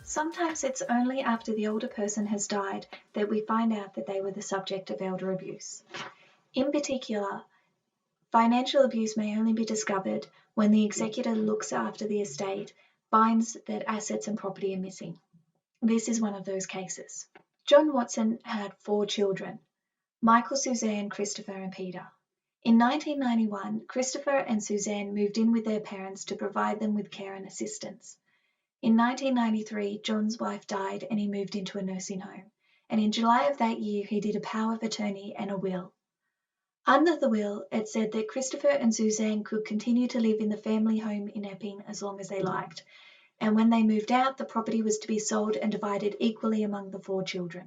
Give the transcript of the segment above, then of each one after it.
Sometimes it's only after the older person has died that we find out that they were the subject of elder abuse. In particular, financial abuse may only be discovered when the executor looks after the estate, finds that assets and property are missing. This is one of those cases. John Watson had 4 children: Michael, Suzanne, Christopher, and Peter. In 1991, Christopher and Suzanne moved in with their parents to provide them with care and assistance. In 1993, John's wife died and he moved into a nursing home, and in July of that year he did a power of attorney and a will. Under the will, it said that Christopher and Suzanne could continue to live in the family home in Epping as long as they liked, and when they moved out, the property was to be sold and divided equally among the 4 children.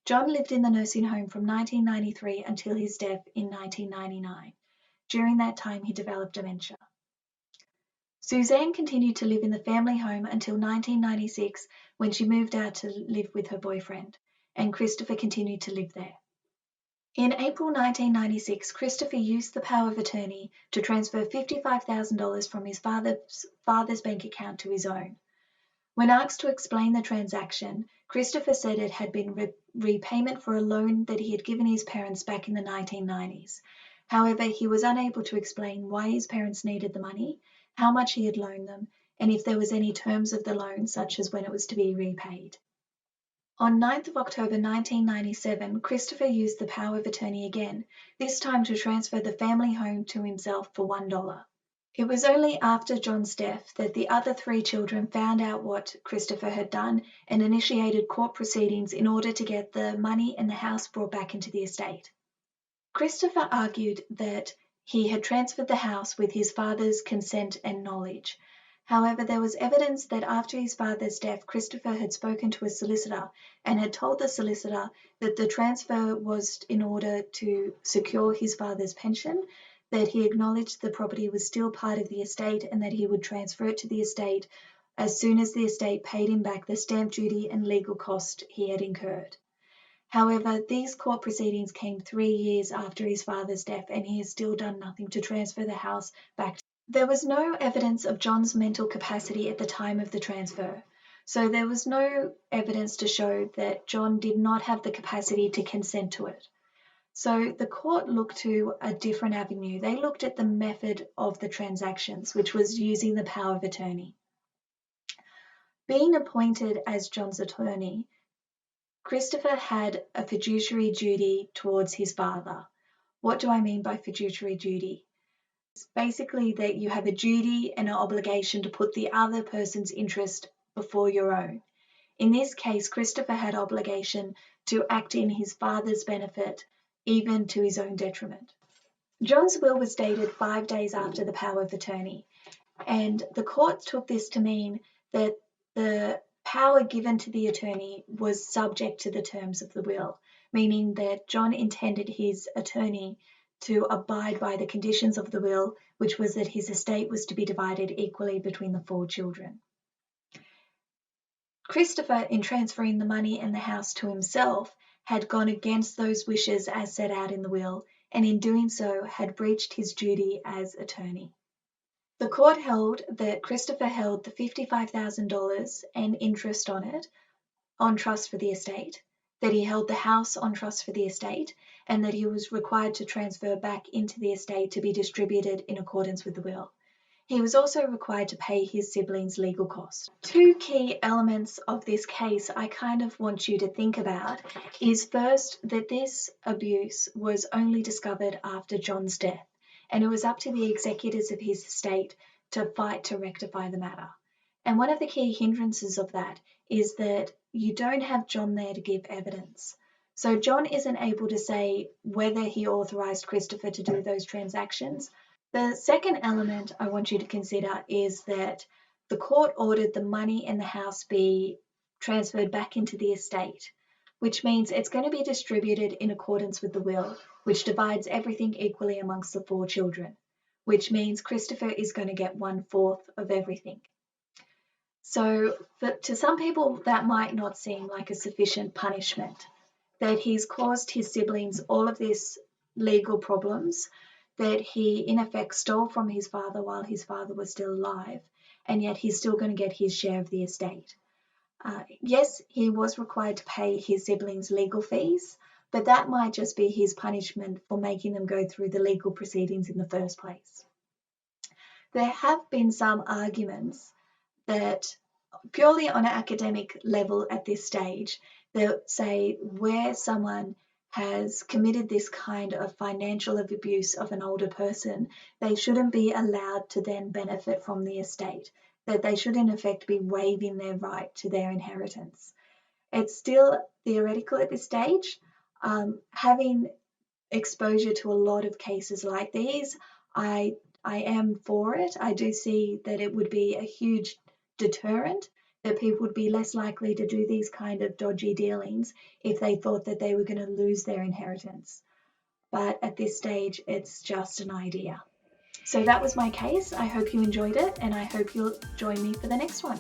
John lived in the nursing home from 1993 until his death in 1999. During that time, he developed dementia. Suzanne continued to live in the family home until 1996, when she moved out to live with her boyfriend, and Christopher continued to live there. In April 1996, Christopher used the power of attorney to transfer $55,000 from his father's bank account to his own. When asked to explain the transaction, Christopher said it had been repayment for a loan that he had given his parents back in the 1990s. However, he was unable to explain why his parents needed the money, how much he had loaned them, and if there was any terms of the loan, such as when it was to be repaid. On 9th of October 1997, Christopher used the power of attorney again, this time to transfer the family home to himself for $1. It was only after John's death that the other 3 children found out what Christopher had done and initiated court proceedings in order to get the money and the house brought back into the estate. Christopher argued that he had transferred the house with his father's consent and knowledge. However, there was evidence that after his father's death, Christopher had spoken to a solicitor and had told the solicitor that the transfer was in order to secure his father's pension, that he acknowledged the property was still part of the estate and that he would transfer it to the estate as soon as the estate paid him back the stamp duty and legal cost he had incurred. However, these court proceedings came 3 years after his father's death, and he has still done nothing to transfer the house back. There was no evidence of John's mental capacity at the time of the transfer, so there was no evidence to show that John did not have the capacity to consent to it. So the court looked to a different avenue. They looked at the method of the transactions, which was using the power of attorney. Being appointed as John's attorney, Christopher had a fiduciary duty towards his father. What do I mean by fiduciary duty? It's basically that you have a duty and an obligation to put the other person's interest before your own. In this case, Christopher had obligation to act in his father's benefit, even to his own detriment. John's will was dated 5 days after the power of attorney, and the court took this to mean that the power given to the attorney was subject to the terms of the will, meaning that John intended his attorney to abide by the conditions of the will, which was that his estate was to be divided equally between the 4 children. Christopher, in transferring the money and the house to himself, had gone against those wishes as set out in the will, and in doing so had breached his duty as attorney. The court held that Christopher held the $55,000 and interest on it on trust for the estate, that he held the house on trust for the estate, and that he was required to transfer back into the estate to be distributed in accordance with the will. He was also required to pay his siblings' legal costs. 2 key elements of this case I kind of want you to think about is first that this abuse was only discovered after John's death, and it was up to the executors of his estate to fight to rectify the matter. And one of the key hindrances of that is that you don't have John there to give evidence. So John isn't able to say whether he authorized Christopher to do those transactions. The second element I want you to consider is that the court ordered the money in the house be transferred back into the estate, which means it's going to be distributed in accordance with the will, which divides everything equally amongst the 4 children, which means Christopher is going to get 1/4 of everything. So to some people, that might not seem like a sufficient punishment, that he's caused his siblings all of these legal problems, that he in effect stole from his father while his father was still alive, and yet he's still going to get his share of the estate. Yes, he was required to pay his siblings legal fees, but that might just be his punishment for making them go through the legal proceedings in the first place. There have been some arguments that purely on an academic level at this stage, that say where someone has committed this kind of financial abuse of an older person, they shouldn't be allowed to then benefit from the estate, that they should in effect be waiving their right to their inheritance. It's still theoretical at this stage. Having exposure to a lot of cases like these, I am for it. I do see that it would be a huge deterrent, that people would be less likely to do these kind of dodgy dealings if they thought that they were going to lose their inheritance. But at this stage, it's just an idea. So that was my case. I hope you enjoyed it, and I hope you'll join me for the next one.